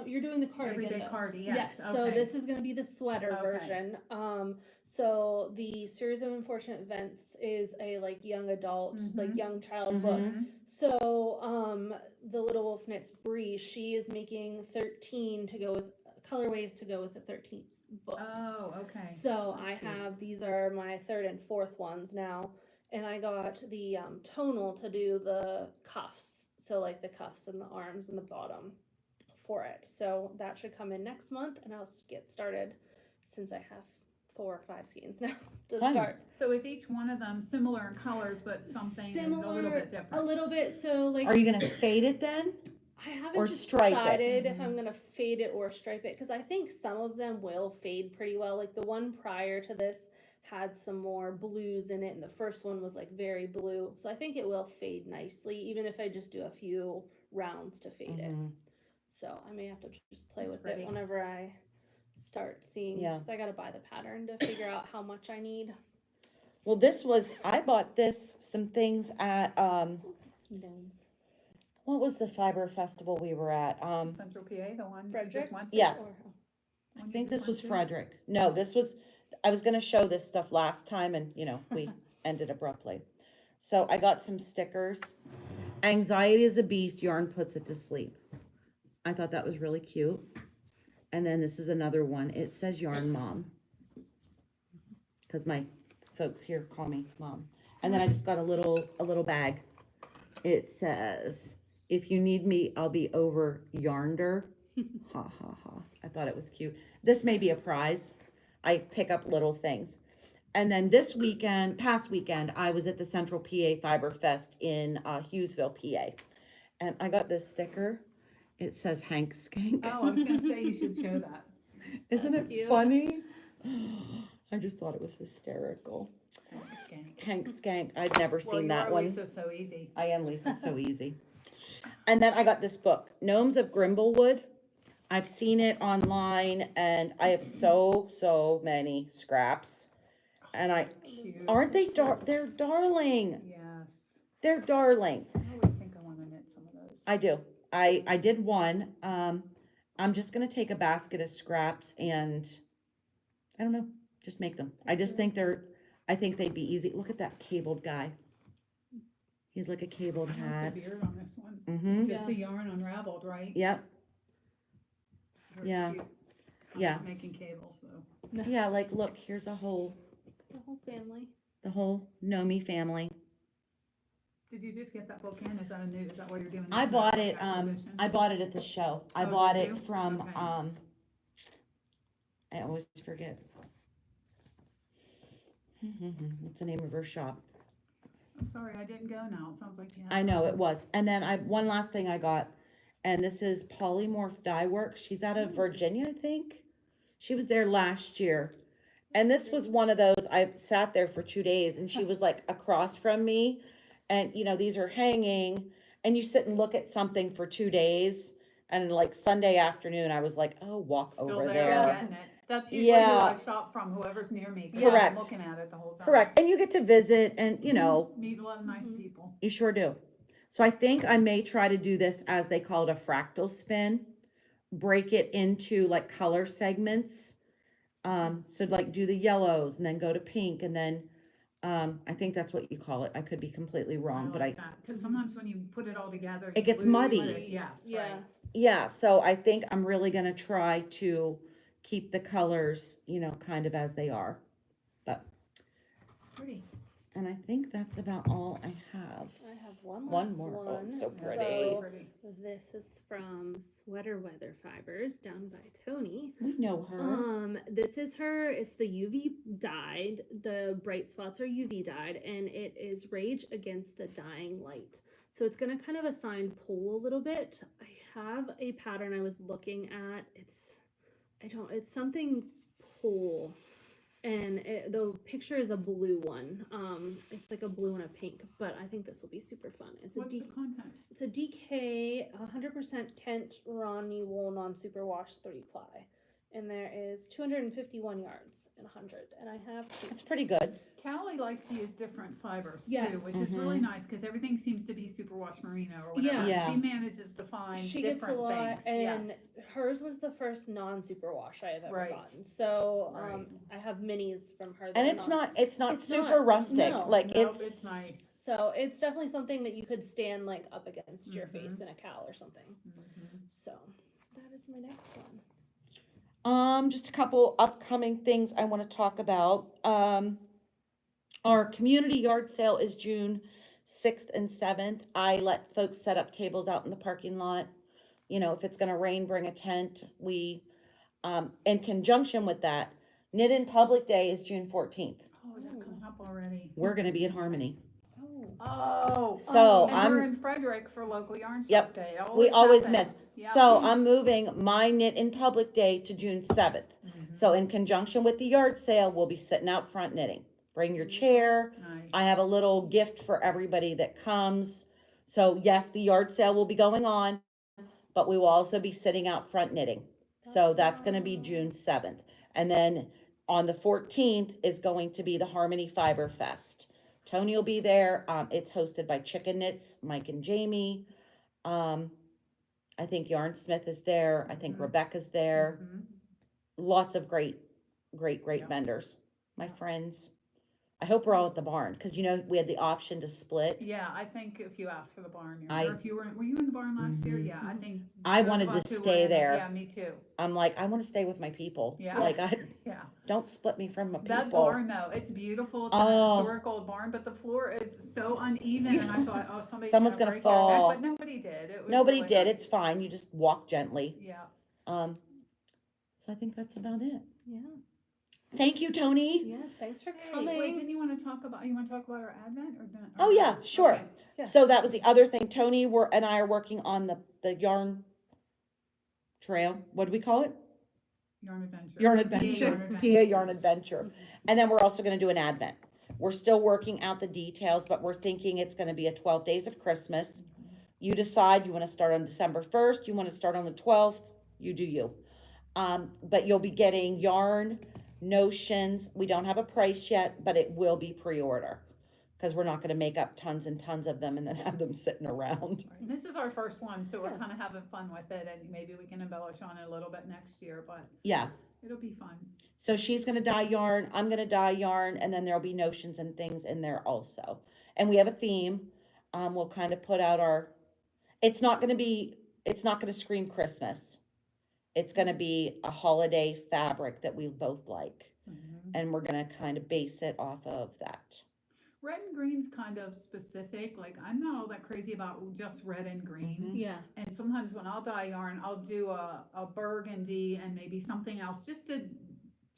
You're doing the cardigan. Everyday though. cardi, yes. So Okay. this is going to be the sweater Okay. version. So the series of unfortunate events is a like young adult, like Mhm. young child Mhm. book. Mhm. So the Little Wolf Knits Bree, she is making 13 to go with colorways to go with the 13 books. Oh, okay. So That's I cute. have, these are my 3rd and 4th ones now, and I got the tonal to do the cuffs, so like the cuffs and the arms and the bottom for it. So that should come in next month, and I'll get started since I have 4 or 5 skeins now to Fun. start. So is each one of them similar in colors, but something is a little bit different? A little bit. So like Are you gonna fade it then? I haven't or stripe it? decided if Mhm. I'm gonna fade it or stripe it because I think some of them will fade pretty well. Like the one prior to this had some more blues in it, and the first one was like very blue. So I think it will fade nicely, even if I just do a few rounds to fade it. Mhm. So I may have to just play That's with pretty. it whenever I start seeing. Yeah. Because I gotta buy the pattern to figure out how much I need. Well, I bought some things at, Gnomes. what was the fiber festival we were at? Central PA, the one you Frederick? just went to? Yeah. Or- One I you think just this was went to? Frederick. No, I was gonna show this stuff last time and, we ended abruptly. So I got some stickers. Anxiety is a beast, yarn puts it to sleep. I thought that was really cute. And then this is another one. It says Yarn Mom. Because my folks here call me Mom. And then I just got a little bag. It says, if you need me, I'll be over yarnder. Ha ha ha. I thought it was cute. This may be a prize. I pick up little things. And then this weekend, past weekend, I was at the Central PA Fiber Fest in Hughesville, PA. And I got this sticker. It says Hank Skank. Oh, I was gonna say you should show that. Isn't That's it cute. funny? I just thought it was hysterical. Skank. Hank Skank. I'd never Well, seen that you're one. Lisa so easy. I am Lisa So Easy. And then I got this book, Gnomes of Grimblewood. I've seen it online and I have so many scraps. And Cute. aren't they they're darling. Yes. They're darling. I always think I wanna knit some of those. I do. I did one. I'm just gonna take a basket of scraps and I don't know, just make them. I just think I think they'd be easy. Look at that cabled guy. He's like a cabled I hat. like the beard on this one. Mm-hmm. It's just Yeah. the yarn unraveled, right? Yep. Very Yeah. cute. I'm Yeah. not making cables though. Yeah, like look, here's The whole family. the whole Nomi family. Did you just get that book in? Is that what you're doing? I This bought is it, acquisition? I bought it at the show. I Oh, bought did it you? from, Okay. I always forget. What's the name of her shop? I'm sorry, I didn't go now. Sounds like you have. I know it was. And then one last thing I got, and this is Polymorph Dye Works. She's out of Virginia, I think. She was there last year. And this was one of those, I sat there for 2 days and she was like across from me. And you know, these are hanging and you sit and look at something for 2 days. And like Sunday afternoon, I was like, oh, walk Still over there, there. getting it. That's usually who Yeah. I shop from, whoever's near me. 'cause Correct. I'm looking at it the whole time. Correct. And you get to visit and you know, Meet a lot of nice Mhm. people. you sure do. So I think I may try to do this as they call it a fractal spin, break it into like color segments. So like do the yellows and then go to pink and then, I think that's what you call it. I could be completely wrong, but Because sometimes when you put it all together. It you gets lose muddy. it. Yes, Yeah. right. yeah, so I think I'm really gonna try to keep the colors, you know, kind of as they are. Pretty. And I think that's about all I have. I have one One last more. Oh, one. so That's pretty. so pretty. This is from Sweater Weather Fibers down by Tony. We know her. This is her. It's the UV dyed. The bright spots are UV dyed, and it is Rage Against the Dying Light. So it's gonna kind of assign pull a little bit. I have a pattern I was looking at. It's something pull, and the picture is a blue one. It's like a blue and a pink, but I think this will be super fun. It's What's the content? it's a DK 100% Kent Ronnie wool non superwash 3-ply. And there is 251 yards in 100. And I have It's pretty good. Callie likes to use different fibers too, Yes. which is really nice because everything seems to be superwash merino or whatever. Yeah. She manages to find she gets a different lot, things. and Yes. hers was the first non superwash I have ever Right. gotten. So Right. I have minis from her. that And are it's not It's super not- rustic. no. Like Nope, it's, it's nice. So it's definitely something that you could stand like up against your Mhm. face in a cowl or something. Mhm. So that is my next one. Just a couple upcoming things I want to talk about. Our community yard sale is June 6th and 7th. I let folks set up tables out in the parking lot. You know, if it's gonna rain, bring a tent. In conjunction with that, Knit in Public Day is June 14th. Oh, is that coming up already? We're gonna be at Harmony. Oh. So And we're I'm, in Frederick for local yarn shop Yep. day. It we always happens. miss. Yep. So I'm moving my Knit in Public Day to June 7th. Mhm. So in conjunction with the yard sale, we'll be sitting out front knitting. Bring your chair. Nice. I have a little gift for everybody that comes. So yes, the yard sale will be going on, but we will also be sitting out front knitting. So that's gonna be June 7th. And then on the 14th is going to be the Harmony Fiber Fest. Tony will be there. It's hosted by Chicken Knits, Mike and Jamie. I think Yarn Smith is there. I think Mhm. Rebecca's there. Mhm. Lots of great Yep. vendors. My friends. I hope we're all at the barn, because we had the option to split. Yeah, I think if you asked for the barn, I- or if you were you in the barn last year? Mhm. Yeah, I think. I those of wanted to us who were stay in it- there. Yeah, me too. I'm like, I want to stay with my people. Yeah. Like, Yeah. don't split me from my That people. barn though, it's beautiful. It's Oh. an historic old barn, but the floor is so uneven, and I thought, oh, Someone's gonna break fall. It. But nobody did. It was Nobody really did. nice. It's fine. You just walk gently. Yeah. So I think that's about it. Yeah. Thank you, Tony. Yes, thanks for Hey, coming. wait, didn't you want to talk about our Advent or done? Oh, yeah, sure. Okay. Yeah. So that was the other thing. Tony and I are working on the yarn trail. What do we call it? Yarn adventure. Yarn PA adventure. yarn PA adventure. yarn adventure. And then we're also going to do an Advent. We're still working out the details, but we're thinking it's going to be a 12 days of Christmas. You decide you want to start on December 1st, you want to start on the 12th, you do you. But you'll be getting yarn, notions. We don't have a price yet, but it will be pre-order, because we're not going to make up tons and tons of them and then have them sitting around. Right. This is our first one, so we're Yeah. kind of having fun with it, and maybe we can embellish on it a little bit next year, but Yeah. it'll be fun. So she's going to dye yarn, I'm going to dye yarn, and then there'll be notions and things in there also. And we have a theme. We'll kind of put out it's not going to scream Christmas. It's going to be a holiday fabric that we both like. And we're going to kind of base it off of that. Red and green's kind of specific. Like, I'm not all that crazy about just red and green. Yeah. And sometimes when I'll dye yarn, I'll do a burgundy and maybe something else just to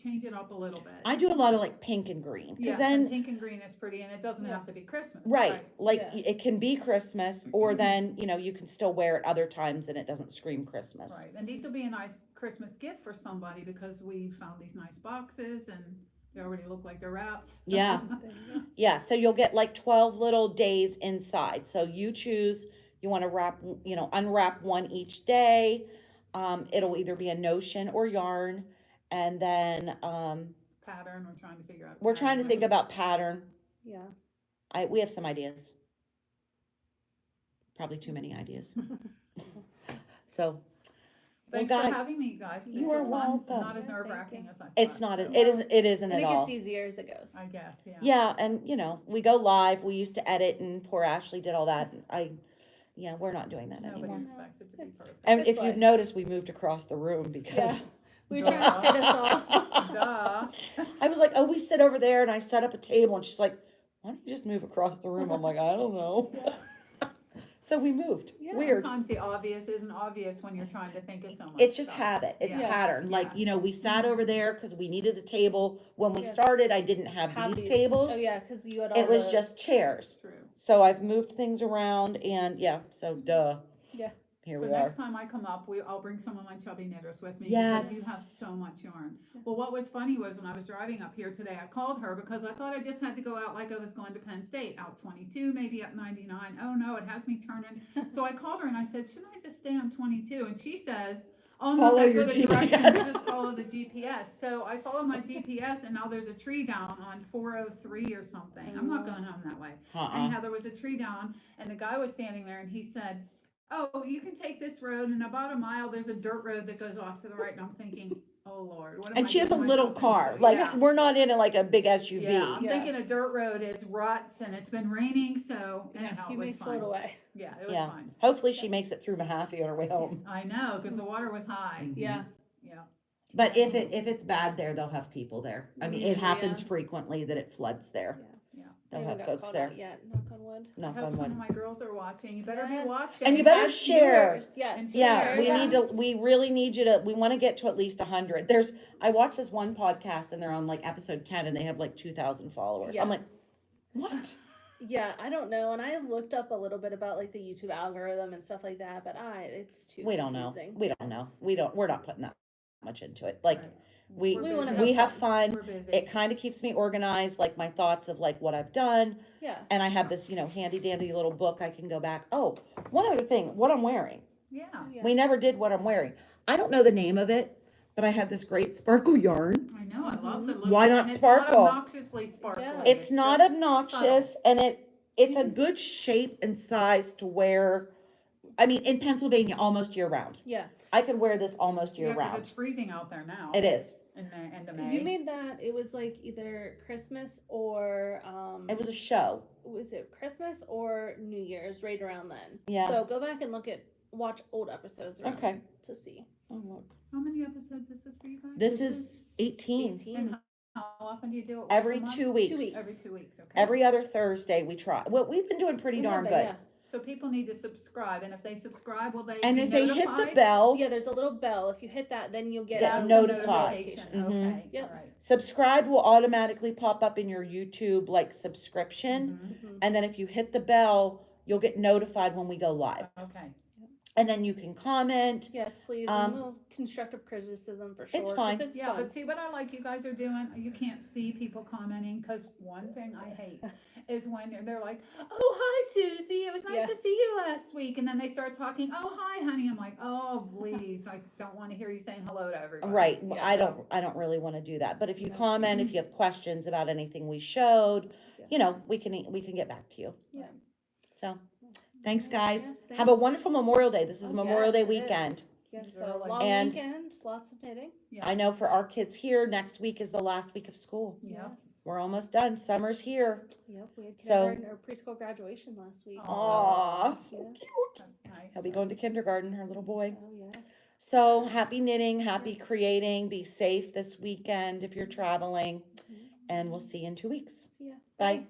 change it up a little bit. I do a lot of like pink and green, because Yeah, then, pink and green is pretty, and it doesn't Yeah. have to be Christmas. right, like Yeah. it can be Christmas, or then, you can still wear it other times and it doesn't scream Christmas. Right, and these will be a nice Christmas gift for somebody because we found these nice boxes and they already look like they're wrapped. Yeah. There you go. Yeah, so you'll get like 12 little days inside. So you choose, you want to unwrap one each day. It'll either be a notion or yarn. And then Pattern, we're trying to figure out. we're trying to think pattern. about pattern. Yeah. We have some ideas. Probably too many ideas. So Thanks guys, for having me, guys. This you are was fun. It's welcome. not as Yeah, nerve thank wracking you. as I thought. it's not, so it isn't And at it all. gets easier as it goes. I guess, yeah. Yeah, and we go live. We used to edit, and poor Ashley did all that. We're not doing that Nobody anymore. expects it to be It's- perfect. And It's if life. you've noticed, we moved across the room because We're trying to fit us all. Duh. I was like, oh, we sit over there, and I set up a table, and she's like, why don't you just move across the room? I'm like, I don't know. So we moved. Yeah. Weird. Sometimes the obvious isn't obvious when you're trying to think of so much It's just stuff. habit. It's Yes. pattern. Like, Yes. we sat over there because we needed a table. When we Yeah. started, I didn't have these tables. Oh yeah, because you had all It was the- just chairs. True. So I've moved things around, and so duh. Yeah. Here So we are. next time I come up, I'll bring some of my chubby knitters with me because you Yes. have so much yarn. Well, what was funny was when I was driving up here today, I called her because I thought I just had to go out like I was going to Penn State, out 22, maybe up 99. Oh no, it has me turning. So I called her and I said, shouldn't I just stay on 22? And she says, oh, no, Follow that your good at directions, GPS. just follow the GPS. So I followed my GPS and now there's a tree down on 403 or something. I'm not going home that way. Anyhow, there was a tree down and the guy was standing there and he said, oh, you can take this road and about a mile there's a dirt road that goes off to the right. And I'm thinking, oh Lord, what am And I she has a getting little myself car. into? Like, Yeah. we're not in it like a big SUV. Yeah, I'm Yeah. thinking a dirt road is ruts and it's been raining, so anyhow, You it was may float fine. away. Yeah, it was Yeah. fine. Hopefully she makes it through Mahaffey on her way home. I know, because the water was high. Yeah. Yeah. But if it's bad there, they'll have people there. I mean, it Usually, happens yeah. frequently that it floods there. Yeah. I They'll haven't have got folks called there. out yet. Knock on wood. I Knock hope on some wood. of my girls are watching. You better Yes. be watching. And you better Add share. viewers, Yes. And Yeah, share, we yes. we really need we want to get to at least 100. I watched this one podcast and they're on like episode 10 and they have like 2,000 followers. I'm like, Yes. what? Yeah, I don't know, and I looked up a little bit about like the YouTube algorithm and stuff like that, but it's too. We don't know. confusing. We don't know. We're not putting that much into it. Like, Right. we We're We wanna busy. we have have fun. We're busy. It kind of keeps me organized, like my thoughts of like what I've done. Yeah. And I have this, handy dandy little book I can go back. Oh, one other thing, what I'm wearing. Yeah. Yeah. We never did what I'm wearing. I don't know the name of it, but I have this great sparkle yarn. I know, I love the look. Why not and sparkle? It's not obnoxiously sparkly. Yeah. It's not just obnoxious, and it's a good shape and size to wear. I mean, in Pennsylvania, almost year round. Yeah. I could wear this almost Yeah, year 'cause round. it's freezing out there now. It is. in May, end of May. You made that, it was like either Christmas or, It was a show. was it Christmas or New Year's, right around then? Yeah. So go back and watch old episodes around Okay. then to see. Oh, look. How many episodes is this for you guys? This is 18. And how often do you do it? Once Every a month? 2 weeks. 2 weeks. Every 2 weeks, okay. Every other Thursday we try. Well, we've been doing pretty We darn have it, good. yeah. So people need to subscribe, and if they subscribe, will they And be if they hit notified? the bell, Yeah, there's a little bell. If you hit that, then you'll get Get That's a the notified. notification. Mhm. Okay, Yep. all right. subscribe will automatically pop up in your YouTube like subscription. Mhm. Mhm. And then if you hit the bell, you'll get notified when we go live. Okay. And then you can comment. Yes, please. Um, And we'll constructive criticism for sure. It's 'cause fine. It's Yeah, fun. but see what I like you guys are doing, you can't see people commenting, because one thing I hate is when they're like, oh, hi Susie, it was nice Yeah. to see you last week, and then they start talking, oh, hi honey, I'm like, oh, please, I don't want to hear you saying hello to everybody. Right. Yeah, I so- don't really want to do that. But if you No. comment, if you have questions about anything we showed, Yeah. you know, we can get back to you. Yeah. So thanks guys. Yes, Have a thanks. wonderful Memorial Day. This is Oh, Memorial Day yes, it is. weekend. Yes, These so are like- long And- weekend, lots of knitting. Yeah. I know for our kids here, next week is the last week of school. Yeah. Yes. We're almost done. Summer's here. Yep, we had So- kindergarten or preschool graduation last week. Aw, Aw. so Yeah. cute. That's nice. He'll be going to kindergarten, her little boy. Oh, yes. So happy knitting, happy creating. Be safe this weekend if you're traveling. Mhm. And we'll see you in 2 weeks. See ya. Bye.